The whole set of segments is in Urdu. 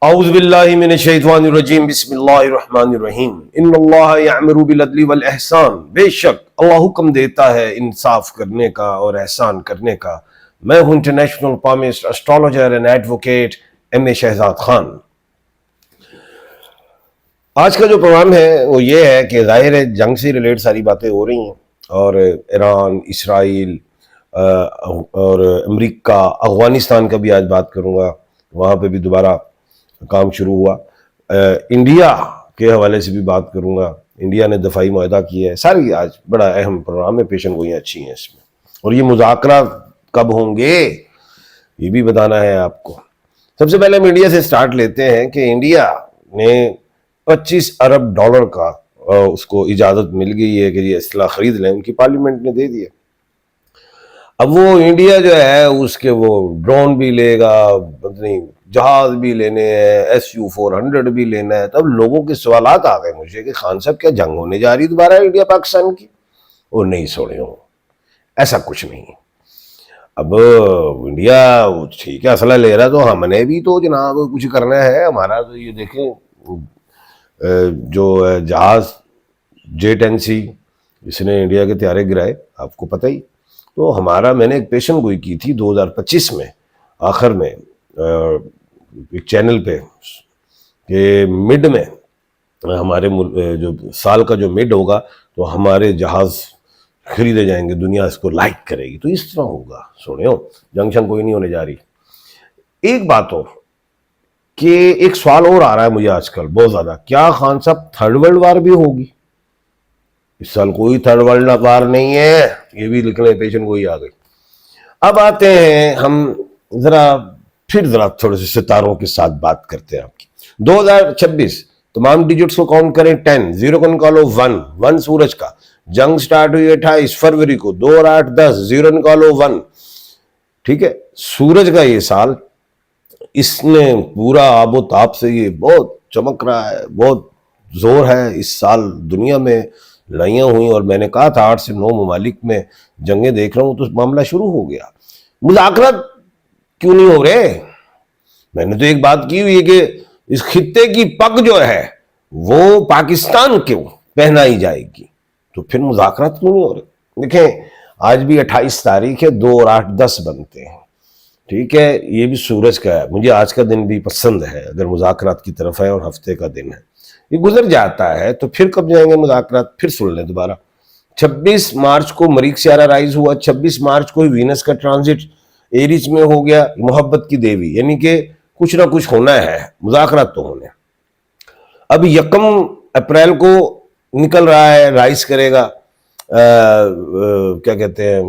اعوذ باللہ من الشیطان الرجیم بسم اللہ الرحمن الرحیم ان اللہ یأمر بالعدل والاحسان، بے شک اللہ حکم دیتا ہے انصاف کرنے کا اور احسان کرنے کا۔ میں ہوں international palmist astrologer and advocate M A Shahzad Khan. آج کا جو پروگرام ہے وہ یہ ہے کہ ظاہر ہے جنگ سے ریلیٹ ساری باتیں ہو رہی ہیں، اور ایران، اسرائیل اور امریکہ، افغانستان کا بھی آج بات کروں گا، وہاں پہ بھی دوبارہ کام شروع ہوا۔ انڈیا کے حوالے سے بھی بات کروں گا، انڈیا نے دفاعی معاہدہ کیا ہے۔ ساری آج بڑا اہم پروگرام ہے، پیشن گوئیاں اچھی ہیں اس میں، اور یہ مذاکرات کب ہوں گے یہ بھی بتانا ہے آپ کو۔ سب سے پہلے ہم انڈیا سے سٹارٹ لیتے ہیں کہ انڈیا نے 25 ارب ڈالر کا اس کو اجازت مل گئی ہے کہ یہ اسلحہ خرید لیں، ان کی پارلیمنٹ نے دے دیا۔ اب وہ انڈیا جو ہے اس کے وہ ڈرون بھی لے گا، جہاز بھی لینے ہیں، SU-400 بھی لینا ہے۔ تب لوگوں کے سوالات آ گئے مجھے کہ خان صاحب کیا جنگ ہونے جا رہی دوبارہ انڈیا پاکستان کی؟ وہ نہیں سوڑے ہوں، ایسا کچھ نہیں۔ اب انڈیا ٹھیک ہے اسلحہ لے رہا تو ہم نے بھی تو جناب کچھ کرنا ہے ہمارا۔ تو یہ دیکھیں جو جہاز J-10C اس نے انڈیا کے طیارے گرائے، آپ کو پتہ ہی۔ تو ہمارا میں نے ایک پیشن گوئی کی تھی 2025 میں آخر میں ایک چینل پہ کہ مڈ میں ہمارے جو سال کا جو مڈ ہوگا تو ہمارے جہاز خریدے جائیں گے، دنیا اس کو لائک کرے گی۔ تو اس طرح ہوگا، سنو جنگ شنگ کوئی نہیں ہونے جا رہی۔ ایک بات اور کہ ایک سوال اور آ رہا ہے مجھے آج کل بہت زیادہ، کیا خان صاحب تھرڈ ورلڈ وار بھی ہوگی؟ اس سال کوئی تھرڈ ورلڈ وار نہیں ہے، یہ بھی لکھ لیں، پیشن گوئی آ گئی۔ اب آتے ہیں ہم ذرا تھوڑے سے ستاروں کے ساتھ بات کرتے ہیں آپ کی۔ 2026 تمام ڈیجٹس کو کاؤنٹ کریں 10، 0 کو نکالو 1 سورج کا۔ جنگ سٹارٹ ہوئی 28 فروری کو، 2 اور 8 10، 0 نکالو 1۔ ٹھیک ہے، سورج کا یہ سال اس نے پورا آب و تاب سے یہ بہت چمک رہا ہے، بہت زور ہے اس سال۔ دنیا میں لڑائیاں ہوئیں اور میں نے کہا تھا 8 سے 9 ممالک میں جنگیں دیکھ رہا ہوں، تو معاملہ شروع ہو گیا۔ مذاکرات کیوں نہیں ہو رہے؟ میں نے تو ایک بات کی ہوئی ہے کہ اس خطے کی پگ جو ہے وہ پاکستان کیوں پہنائی جائے گی، تو پھر مذاکرات کیوں نہیں ہو رہے؟ دیکھیں آج بھی 28 تاریخ ہے، 2 اور 8 10 بنتے ہیں۔ ٹھیک ہے، یہ بھی سورج کا ہے، مجھے آج کا دن بھی پسند ہے اگر مذاکرات کی طرف ہے، اور ہفتے کا دن ہے، یہ گزر جاتا ہے تو پھر کب جائیں گے مذاکرات؟ پھر سن لیں دوبارہ۔ 26 مارچ کو مریخ سیارہ رائز ہوا، 26 مارچ کو وینس کا ٹرانزٹ ایریز میں ہو گیا، محبت کی دیوی، یعنی کہ کچھ نہ کچھ ہونا ہے، مذاکرات تو ہونے۔ اب 1 اپریل کو نکل رہا ہے، رائز کرے گا کیا کہتے ہیں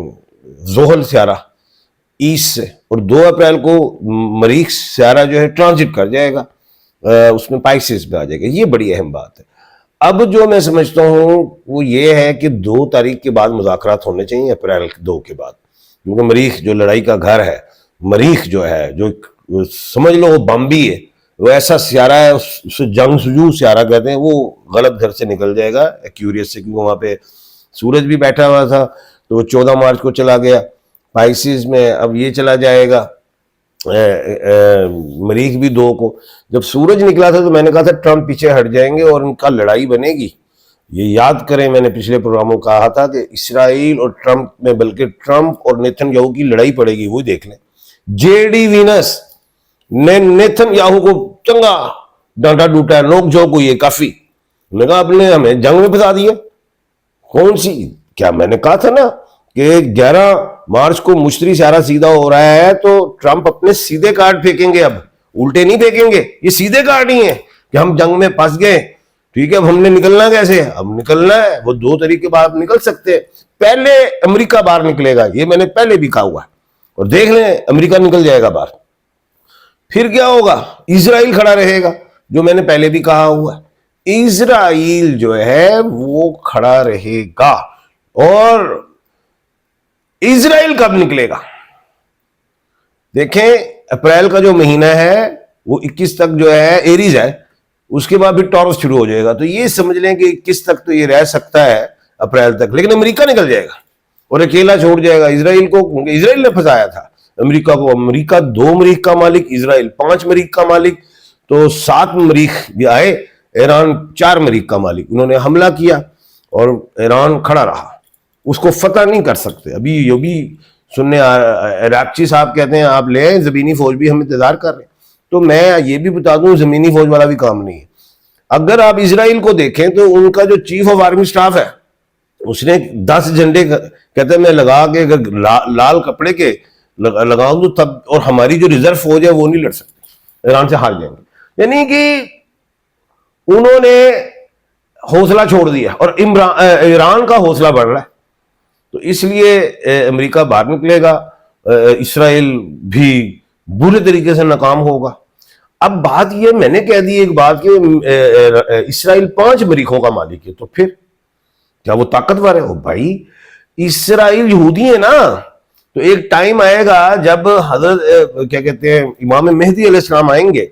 زحل سیارہ ایسٹ سے، اور 2 اپریل کو مریخ سیارہ جو ہے ٹرانزٹ کر جائے گا، اس میں پائسس میں آ جائے گا۔ یہ بڑی اہم بات ہے۔ اب جو میں سمجھتا ہوں وہ یہ ہے کہ 2 تاریخ کے بعد مذاکرات ہونے چاہیے، اپریل 2 کے بعد، کیونکہ مریخ جو لڑائی کا گھر ہے، مریخ جو ہے جو سمجھ لو وہ بامبی ہے، وہ ایسا سیارہ ہے، اسے جنگ سجو سیارہ کہتے ہیں، وہ غلط گھر سے نکل جائے گا ایکیوریس سے، کیونکہ وہاں پہ سورج بھی بیٹھا ہوا تھا، تو وہ 14 مارچ کو چلا گیا پائسس میں۔ اب یہ چلا جائے گا مریخ بھی 2 کو۔ جب سورج نکلا تھا تو میں نے کہا تھا ٹرمپ پیچھے ہٹ جائیں گے اور ان کا لڑائی بنے گی۔ یہ یاد کریں، میں نے پچھلے پروگراموں کہا تھا کہ اسرائیل اور ٹرمپ میں، بلکہ ٹرمپ اور نیتن یاہو کی لڑائی پڑے گی، وہ دیکھ لیں۔ JD وینس نے نیتن یاہو کو چنگا ڈانٹا ڈوٹا، نوک جھوک ہوئی ہے کافی۔ انہوں نے کہا آپ نے ہمیں جنگ میں پھنسا دیا۔ کون سی؟ کیا میں نے کہا تھا نا کہ 11 مارچ کو مشتری سیارہ سیدھا ہو رہا ہے تو ٹرمپ اپنے سیدھے کارڈ پھینکیں گے، اب الٹے نہیں پھینکیں گے، یہ سیدھے کارڈ ہی ہیں کہ ہم جنگ میں پھنس گئے۔ ٹھیک ہے، اب ہم نے نکلنا کیسے؟ اب نکلنا ہے، وہ 2 تاریخ کے بعد نکل سکتے ہیں۔ پہلے امریکہ باہر نکلے گا، یہ میں نے پہلے بھی کہا ہوا ہے، اور دیکھ لیں امریکہ نکل جائے گا باہر۔ پھر کیا ہوگا؟ اسرائیل کھڑا رہے گا، جو میں نے پہلے بھی کہا ہوا ہے، اسرائیل جو ہے وہ کھڑا رہے گا۔ اور اسرائیل کب نکلے گا؟ دیکھیں اپریل کا جو مہینہ ہے وہ 21 تک جو ہے ایریز ہے، اس کے بعد پھر ٹورس شروع ہو جائے گا، تو یہ سمجھ لیں کہ 21 تک تو یہ رہ سکتا ہے اپریل تک، لیکن امریکہ نکل جائے گا اور اکیلا چھوڑ جائے گا اسرائیل کو، کیونکہ اسرائیل نے پھنسایا تھا امریکہ کو۔ امریکہ 2 مریخ کا مالک، اسرائیل 5 مریخ کا مالک، تو 7 مریخ بھی آئے، ایران 4 مریخ کا مالک، انہوں نے حملہ کیا اور ایران کھڑا رہا، اس کو فتح نہیں کر سکتے۔ ابھی یہ بھی سننے عراقچی صاحب کہتے ہیں آپ لے آئیں زمینی فوج بھی، ہم انتظار کر رہے ہیں۔ تو میں یہ بھی بتا دوں زمینی فوج والا بھی کام نہیں ہے۔ اگر آپ اسرائیل کو دیکھیں تو ان کا جو چیف آف آرمی سٹاف ہے اس نے 10 جھنڈے کہتے ہیں میں لگا کے اگر لال کپڑے کے لگاؤں تو تب، اور ہماری جو ریزرو فوج ہے وہ نہیں لڑ سکتی، ایران سے ہار جائیں گے۔ یعنی کہ انہوں نے حوصلہ چھوڑ دیا اور ایران کا حوصلہ بڑھ رہا ہے، تو اس لیے امریکہ باہر نکلے گا، اسرائیل بھی برے طریقے سے ناکام ہوگا۔ اب بات یہ میں نے کہہ دی ایک بات کہ اسرائیل 5 مریخوں کا مالک ہے، تو پھر کیا وہ طاقتور ہے؟ بھائی اسرائیل یہودی ہے نا، تو ایک ٹائم آئے گا جب حضرت کیا کہتے ہیں امام مہدی علیہ السلام آئیں گے،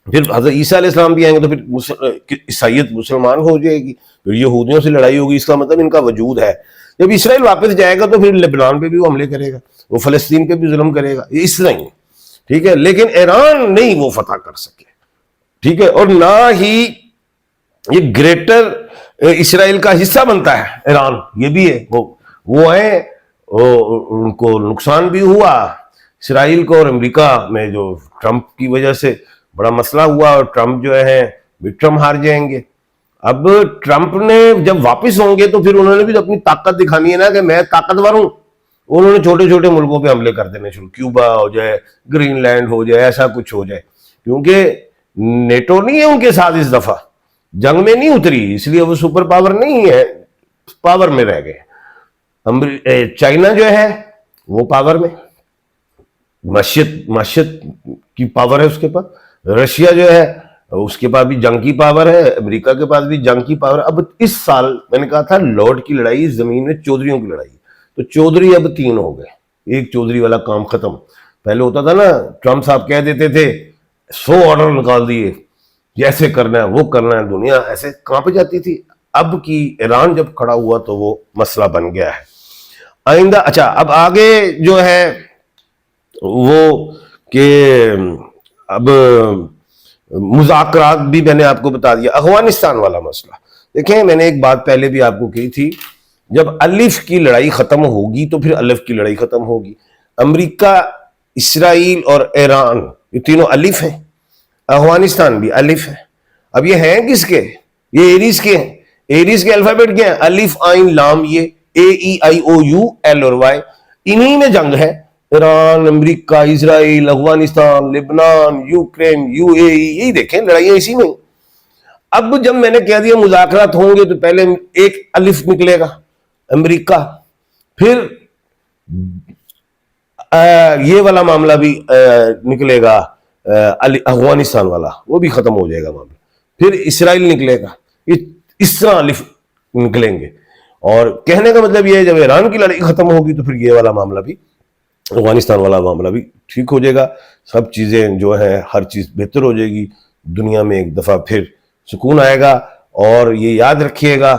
پھر حضرت عیسیٰ علیہ السلام بھی آئیں گے، تو پھر عیسائیت مسلمان ہو جائے گی، پھر یہودیوں سے لڑائی ہوگی، اس کا مطلب ان کا وجود ہے۔ جب اسرائیل واپس جائے گا تو پھر لبنان پہ بھی وہ حملے کرے گا، وہ فلسطین پہ بھی ظلم کرے گا، یہ اس طرح ہی، ٹھیک ہے۔ لیکن ایران نہیں وہ فتح کر سکے، ٹھیک ہے، اور نہ ہی یہ گریٹر اسرائیل کا حصہ بنتا ہے ایران، یہ بھی ہے، وہ ہیں، ان کو نقصان بھی ہوا اسرائیل کو، اور امریکہ میں جو ٹرمپ کی وجہ سے بڑا مسئلہ ہوا، اور ٹرمپ جو ہے مڈ ٹرم ہار جائیں گے۔ اب ٹرمپ نے جب واپس ہوں گے تو پھر انہوں نے بھی اپنی طاقت دکھانی ہے نا کہ میں طاقتور ہوں، انہوں نے چھوٹے چھوٹے ملکوں پہ حملے کر دینے شروع، کیوبا ہو جائے، گرین لینڈ ہو جائے، ایسا کچھ ہو جائے، کیونکہ نیٹو نہیں ہے ان کے ساتھ اس دفعہ، جنگ میں نہیں اتری، اس لیے وہ سپر پاور نہیں ہے، پاور میں رہ گئے۔ چائنا جو ہے وہ پاور میں، معیشت کی پاور ہے اس کے پاس، رشیا جو ہے اس کے پاس بھی جنگ کی پاور ہے، امریکہ کے پاس بھی جنگ کی پاور ہے۔ اب اس سال میں نے کہا تھا لارڈ کی لڑائی زمین میں چودھریوں کی لڑائی، تو چودھری اب 3 ہو گئے، ایک چودھری والا کام ختم۔ پہلے ہوتا تھا نا ٹرمپ صاحب کہہ دیتے تھے 100 آرڈر نکال دیے، جیسے کرنا ہے وہ کرنا ہے، دنیا ایسے کانپ جاتی تھی۔ اب کی ایران جب کھڑا ہوا تو وہ مسئلہ بن گیا ہے آئندہ۔ اچھا اب آگے جو ہے وہ کہ اب مذاکرات بھی میں نے آپ کو بتا دیا۔ افغانستان والا مسئلہ دیکھیں، میں نے ایک بات پہلے بھی آپ کو کہی تھی، جب الف کی لڑائی ختم ہوگی تو پھر الف کی لڑائی ختم ہوگی۔ امریکہ، اسرائیل اور ایران یہ تینوں الف ہیں، افغانستان بھی الف ہے۔ اب یہ ہیں کس کے؟ یہ ایریز کے ہیں۔ ایریز کے الفابیٹ کیا ہیں؟ الف عین لام، یہ اے ای آئی او یو ایل اور وائی، انہی میں جنگ ہے۔ ایران، امریکہ، اسرائیل، افغانستان، لبنان، یوکرین، یو اے ای، یہی دیکھیں لڑائیاں اسی میں۔ اب جب میں نے کہہ دیا مذاکرات ہوں گے تو پہلے ایک الف نکلے گا امریکہ، پھر یہ والا معاملہ بھی نکلے گا افغانستان والا، وہ بھی ختم ہو جائے گا معاملہ، پھر اسرائیل نکلے گا، یہ اس طرح الف نکلیں گے۔ اور کہنے کا مطلب یہ ہے جب ایران کی لڑائی ختم ہوگی تو پھر یہ والا معاملہ بھی، افغانستان والا معاملہ بھی ٹھیک ہو جائے گا، سب چیزیں جو ہیں ہر چیز بہتر ہو جائے گی، دنیا میں ایک دفعہ پھر سکون آئے گا۔ اور یہ یاد رکھیے گا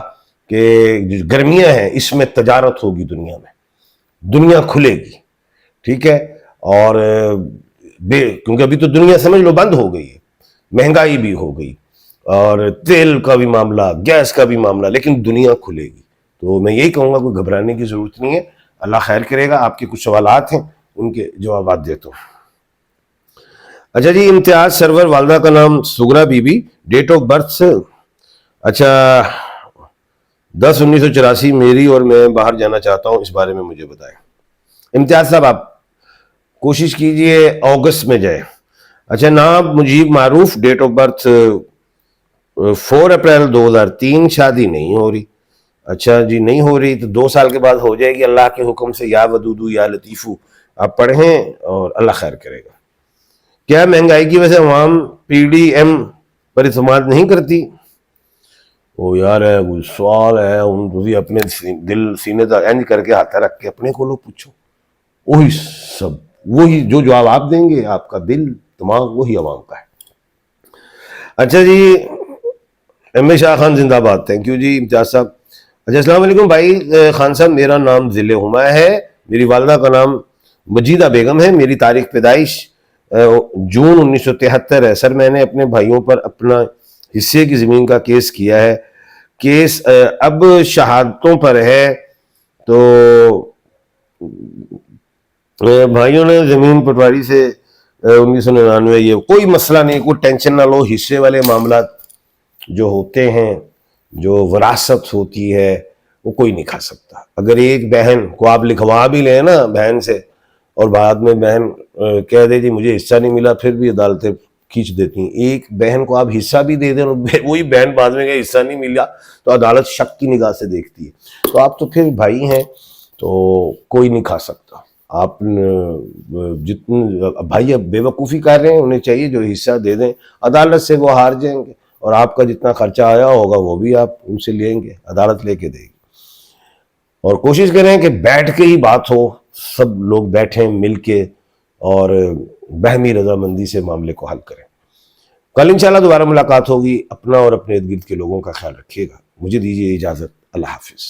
کہ جو گرمیاں ہیں اس میں تجارت ہوگی، دنیا میں دنیا کھلے گی، ٹھیک ہے۔ اور کیونکہ ابھی تو دنیا سمجھ لو بند ہو گئی ہے، مہنگائی بھی ہو گئی، اور تیل کا بھی معاملہ، گیس کا بھی معاملہ، لیکن دنیا کھلے گی۔ تو میں یہی کہوں گا کوئی گھبرانے کی ضرورت نہیں ہے، اللہ خیر کرے گا۔ آپ کے کچھ سوالات ہیں ان کے جوابات دیتا ہوں۔ اچھا جی، امتیاز سرور، والدہ کا نام Sughra Bibi, date of birth اچھا 10/1984، میری، اور میں باہر جانا چاہتا ہوں، اس بارے میں مجھے بتائیں۔ امتیاز صاحب آپ کوشش کیجئے اگست میں جائیں۔ اچھا نام مجیب معروف، ڈیٹ آف برتھ 4 اپریل 2003، شادی نہیں ہو رہی۔ اچھا جی نہیں ہو رہی تو 2 سال کے بعد ہو جائے گی اللہ کے حکم سے، یا ودودو یا لطیفو آپ پڑھیں اور اللہ خیر کرے گا۔ کیا مہنگائی کی وجہ سے عوام پی ڈی ایم پر اعتماد نہیں کرتی؟ وہ یار ہے کوئی سوال ہے، تھی اپنے دل سینے تک اینج کر کے ہاتھ رکھ کے اپنے کو لو پوچھو، وہی سب، وہی جو جواب آپ دیں گے، آپ کا دل دماغ وہی عوام کا ہے۔ اچھا جی، ایم اے شاہ خان زندہ باد، تھینک یو جی امتیاز صاحب۔ اچھا السلام علیکم بھائی خان صاحب، میرا نام ذل ہما ہے، میری والدہ کا نام مجیدہ بیگم ہے، میری تاریخ پیدائش جون 1973 ہے سر، میں نے اپنے بھائیوں پر اپنا حصے کی زمین کا کیس کیا ہے. کیس اب شہادتوں پر ہے. تو بھائیوں نے زمین پٹواری سے 1999، یہ کوئی مسئلہ نہیں، کوئی ٹینشن نہ لو. حصے والے معاملات جو ہوتے ہیں، جو وراثت ہوتی ہے، وہ کوئی نہیں کھا سکتا. اگر ایک بہن کو آپ لکھوا بھی لیں نا بہن سے، اور بعد میں بہن کہہ دے جی مجھے حصہ نہیں ملا، پھر بھی عدالتیں کھینچ دیتی ہیں. ایک بہن کو آپ حصہ بھی دے دیں، وہی بہن بعد میں کہ حصہ نہیں ملا، تو عدالت شک کی نگاہ سے دیکھتی ہے. تو آپ تو پھر بھائی ہیں، تو کوئی نہیں کھا سکتا. آپ جتنے بھائی اب بے وقوفی کر رہے ہیں، انہیں چاہیے جو حصہ دے دیں. عدالت سے وہ ہار جائیں گے، اور آپ کا جتنا خرچہ آیا ہوگا وہ بھی آپ ان سے لیں گے، عدالت لے کے دے گی. اور کوشش کریں کہ بیٹھ کے ہی بات ہو، سب لوگ بیٹھیں مل کے اور باہمی رضامندی سے معاملے کو حل کریں. کل انشاءاللہ دوبارہ ملاقات ہوگی. اپنا اور اپنے ارد گرد کے لوگوں کا خیال رکھیے گا. مجھے دیجیے اجازت. اللہ حافظ.